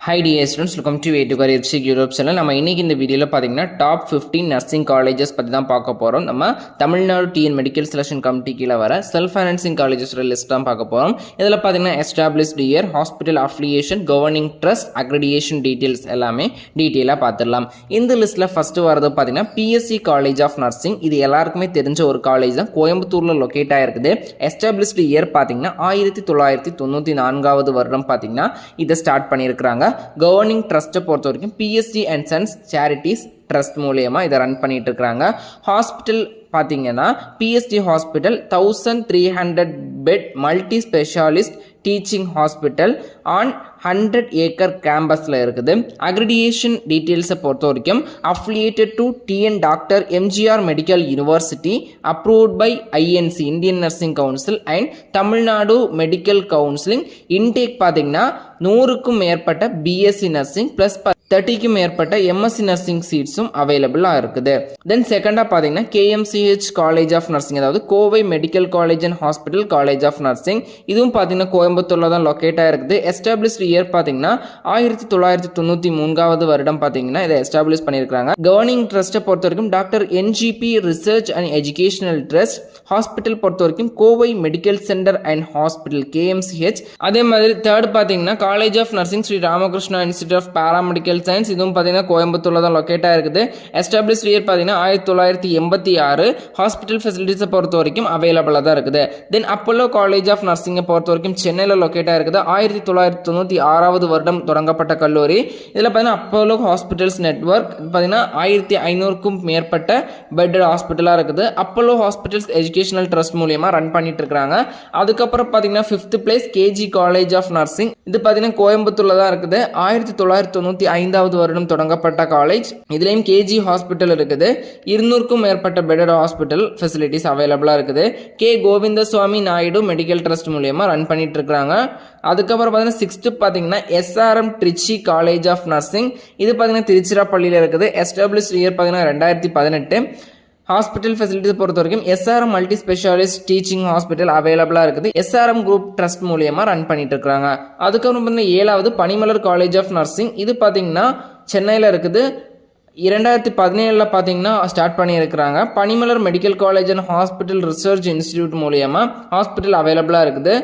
Hi dear students, welcome to Way to Career YouTube channel. நம்ம இன்னைக்கு இந்த வீடியோல பாத்தீங்கன்னா டாப் 15 நர்சிங் காலேजेस பத்தி தான் பார்க்க போறோம். நம்ம Tamil Nadu TN medical selection committee கீழ வர செல்ஃப் ஃபைனான்சிங் காலேजेस லிஸ்ட் தான் பார்க்க போறோம். இதல பாத்தீங்கன்னா established year, hospital affiliation, governing trust, accreditation details எல்லாமே டீடைலா பார்த்திடலாம். இந்த லிஸ்ட்ல ஃபர்ஸ்ட் வரது பாத்தீங்கன்னா பிஎஸ்சி காலேஜ் ஆஃப் நர்சிங். இது எல்லாருக்குமே தெரிஞ்ச ஒரு காலேஜ் தான். கோயம்புத்தூர்ல லொகேட் ஆயிருக்குது. எஸ்டாப்லிஷ்ட் இயர் பாத்தீங்கன்னா 1994வது வருடம் பாத்தீங்கன்னா இத ஸ்டார்ட் பண்ணியிருக்காங்க. கவர்னிங் ட்ரஸ்ட்டை பொறுத்த வரைக்கும் PSG and sons charities trust மூலமா இதை ரன் பண்ணிட்டு இருக்காங்க. ஹாஸ்பிட்டல் பார்த்தீங்கன்னா PSG hospital 1300 bed multi specialist teaching hospital on 100 acre கேம்பஸில் இருக்குது. அக்ரிடியேஷன் டீட்டெயில்ஸை பொறுத்த வரைக்கும் affiliated to TN doctor MGR medical university, approved by INC Indian nursing council and Tamil Nadu medical counselling. Intake பார்த்தீங்கன்னா 100க்கும் மேற்பட்ட பிஎஸ்சி நர்சிங் ப்ளஸ் 30க்கும் மேற்பட்ட எம்எஸ்சி நர்சிங் சீட்ஸும் அவைலபிளாக இருக்குது. தென் செகண்டாக பார்த்தீங்கன்னா கேஎம்சிஹெச் காலேஜ் ஆஃப் நர்சிங், அதாவது Kovai medical college and hospital college of nursing. இதுவும் பார்த்தீங்கன்னா கோயம்புத்தூரில் தான் லொக்கேட் ஆகிருக்குது. எஸ்டாப்ளிஷ்ட் இயர் பார்த்தீங்கன்னா 1993வது வருடம் பார்த்தீங்கன்னா இதை எஸ்டாப்ளிஷ் பண்ணியிருக்காங்க. கவர்னிங் ட்ரஸ்ட்டை பொறுத்த வரைக்கும் doctor NGP research and educational trust. Hospital பொறுத்த வரைக்கும் Kovai medical centre and hospital KMCH. அதே மாதிரி தேர்ட் பார்த்தீங்கன்னா college of nursing Sri Ramakrishna institute of paramedical science. இதுவும் பார்த்தீங்கன்னா கோயம்புத்தூர்ல தான் லொக்கேட் ஆயிருக்குது. எஸ்டாப்ளிஷ்ட் இயர் பார்த்தீங்கன்னா 1986. ஹாஸ்பிட்டல் ஃபெசிலிட்டிஸை பொறுத்த வரைக்கும் அவைலபிளாக தான் இருக்குது. தென் அப்போலோ காலேஜ் ஆஃப் நர்சிங்கை பொறுத்த வரைக்கும் சென்னையில் லொக்கேட் ஆயிருக்குது. 1996வது வருடம் தொடங்கப்பட்ட கல்லூரி. இதில் பார்த்தீங்கன்னா அப்போலோ ஹாஸ்பிட்டல்ஸ் நெட்வொர்க் பார்த்தீங்கன்னா 1500க்கும் மேற்பட்ட பெட்டட் ஹாஸ்பிட்டலாக இருக்குது. அப்போலோ ஹாஸ்பிட்டல்ஸ் எஜுகேஷனல் ட்ரஸ்ட் மூலியமா ரன் பண்ணிட்டு இருக்காங்க. அதுக்கப்புறம் பார்த்தீங்கன்னா 5th place KG college of nursing. இது பார்த்தீங்கன்னா கோயம்புத்தூர்ல தான் இருக்குது. 1995வது வருடம் தொடங்கப்பட்ட காலேஜ். இதுலயும் கேஜி ஹாஸ்பிட்டல் இருக்குது. 200க்கும் மேற்பட்ட பெட்டட் ஹாஸ்பிட்டல் ஃபெசிலிட்டிஸ் அவைலபிளாக இருக்குது. K Govindaswamy Naidu medical trust மூலியமா ரன் பண்ணிட்டு இருக்காங்க. அதுக்கப்புறம் பார்த்தீங்கன்னா 6th பார்த்தீங்கன்னா SRM Trichy college of nursing. இது பார்த்தீங்கன்னா திருச்சிராப்பள்ளியில் இருக்குது. எஸ்டாப்ளிஷ்ட் இயர் பார்த்தீங்கன்னா 2018. ஹாஸ்பிட்டல் ஃபெசிலிட்டிஸ் பொறுத்த வரைக்கும் SRM multi specialist teaching hospital அவைலபிளாக இருக்குது. எஸ்ஆர்எம் குரூப் ட்ரஸ்ட் மூலியமா ரன் பண்ணிட்டு இருக்காங்க. அதுக்கப்புறம் பார்த்தீங்கன்னா 7வது பனிமலர் காலேஜ் ஆஃப் நர்சிங். இது பார்த்தீங்கன்னா சென்னையில் இருக்குது. 2017 பார்த்தீங்கன்னா ஸ்டார்ட் பண்ணியிருக்கிறாங்க. Panimalar medical college and hospital research institute மூலியமா ஹாஸ்பிட்டல் அவைலபிளாக இருக்குது.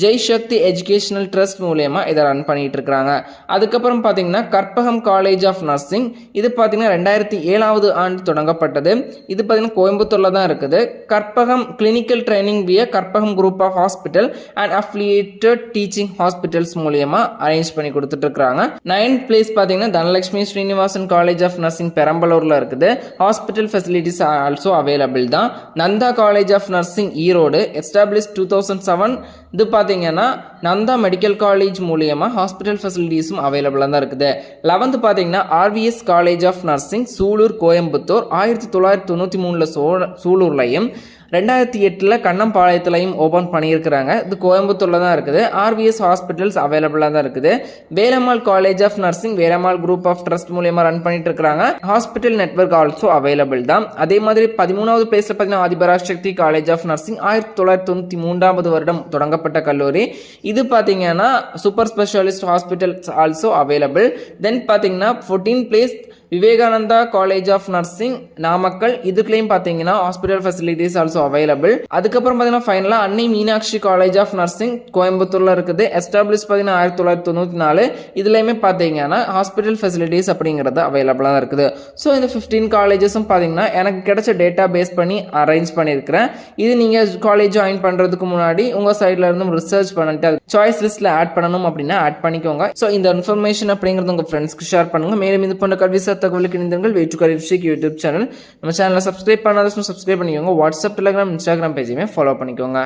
ஜெய் சக்தி எஜுகேஷனல் ட்ரஸ்ட் மூலயமா இதை ரன் பண்ணிட்டு இருக்காங்க. அதுக்கப்புறம் பார்த்தீங்கன்னா கற்பகம் காலேஜ் ஆஃப் நர்சிங். இது பார்த்தீங்கன்னா 2007வது ஆண்டு தொடங்கப்பட்டது. இது பார்த்தீங்கன்னா கோயம்புத்தூர்ல தான் இருக்குது. Karpagam clinical training via Karpagam group of hospital and affiliated teaching hospitals மூலயமா அரேஞ்ச் பண்ணி கொடுத்துட்டு இருக்காங்க. 9th பிளேஸ் பார்த்தீங்கன்னா Dhanalakshmi Srinivasan college of nursing பெரம்பலூர்ல இருக்குது. ஹாஸ்பிட்டல் ஃபெசிலிட்டிஸ் ஆல்சோ அவைலபிள் தான். Nandha college of nursing Erode, establish 2007. இது பார்த்தீங்கன்னா நந்தா மெடிக்கல் காலேஜ் மூலியமா ஹாஸ்பிட்டல் ஃபெசிலிட்டிஸும் அவைலபிளாக தான் இருக்குது. 11th பார்த்தீங்கன்னா RVS college of nursing Sulur Coimbatore. 1993 சூலூர்லையும் 2008 கண்ணம்பாளையத்திலையும் ஓபன் பண்ணியிருக்கிறாங்க. இது கோயம்புத்தூர்ல தான் இருக்குது. ஆர்விஎஸ் ஹாஸ்பிட்டல்ஸ் அவைலபிளாக தான் இருக்குது. Velammal college of nursing Velammal group of trust மூலமா ரன் பண்ணிட்டு இருக்காங்க. ஹாஸ்பிட்டல் நெட்வொர்க் ஆல்சோ அவைலபிள் தான். அதே மாதிரி 13வது பிளேஸ்ல பார்த்தீங்கன்னா ஆதிபராசக்தி காலேஜ் ஆஃப் நர்சிங் 1993வது வருடம் தொடங்கப்பட்ட கல்லூரி. இது பார்த்தீங்கன்னா super specialist hospitals also available. Then பார்த்தீங்கன்னா 14th place Vivekananda college of nursing Namakkal. இதுக்குலையும் பார்த்தீங்கன்னா ஹாஸ்பிட்டல் ஃபெசிலிட்டிஸ் ஆல்சோ அவைலபிள். அதுக்கப்புறம் பார்த்தீங்கன்னா ஃபைனலாக அன்னை மீனாட்சி காலேஜ் ஆஃப் நர்சிங் கோயம்புத்தூர்ல இருக்குது. எஸ்டாப்ளிஷ் பார்த்தீங்கன்னா 1994. இதுலையுமே பார்த்தீங்கன்னா ஹாஸ்பிட்டல் ஃபெசிலிட்டிஸ் அப்படிங்கிறது அவைலபிளாக தான் இருக்குது. ஸோ இந்த 15 காலேஜஸும் பார்த்தீங்கன்னா எனக்கு கிடைச்ச டேட்டா பேஸ் பண்ணி அரேஞ்ச் பண்ணியிருக்கிறேன். இது நீங்கள் காலேஜ் ஜாயின் பண்ணுறதுக்கு முன்னாடி உங்கள் சைடில் இருந்தும் ரிசர்ச் பண்ணிட்டு அது சாய்ஸ் லிஸ்ட்டில் ஆட் பண்ணணும் அப்படின்னா ஆட் பண்ணிக்கோங்க. ஸோ இந்த இன்ஃபர்மேஷன் அப்படிங்கிறது உங்கள் ஃப்ரெண்ட்ஸ்க்கு ஷேர் பண்ணுங்க. மேலும் இது போன்ற கல்வி தகவலுக்கு இணைந்தீர்கள். Way to Career YouTube channel. நம்ம சேனலை சப்ஸ்கிரைப் பண்ணாத சப்ஸ்கிரைப் பண்ணிக்கோங்க. வாட்ஸ்அப், டெலிகிராம், இன்ஸ்டாகிராம் பேஜையுமே ஃபாலோ பண்ணிக்கோங்க.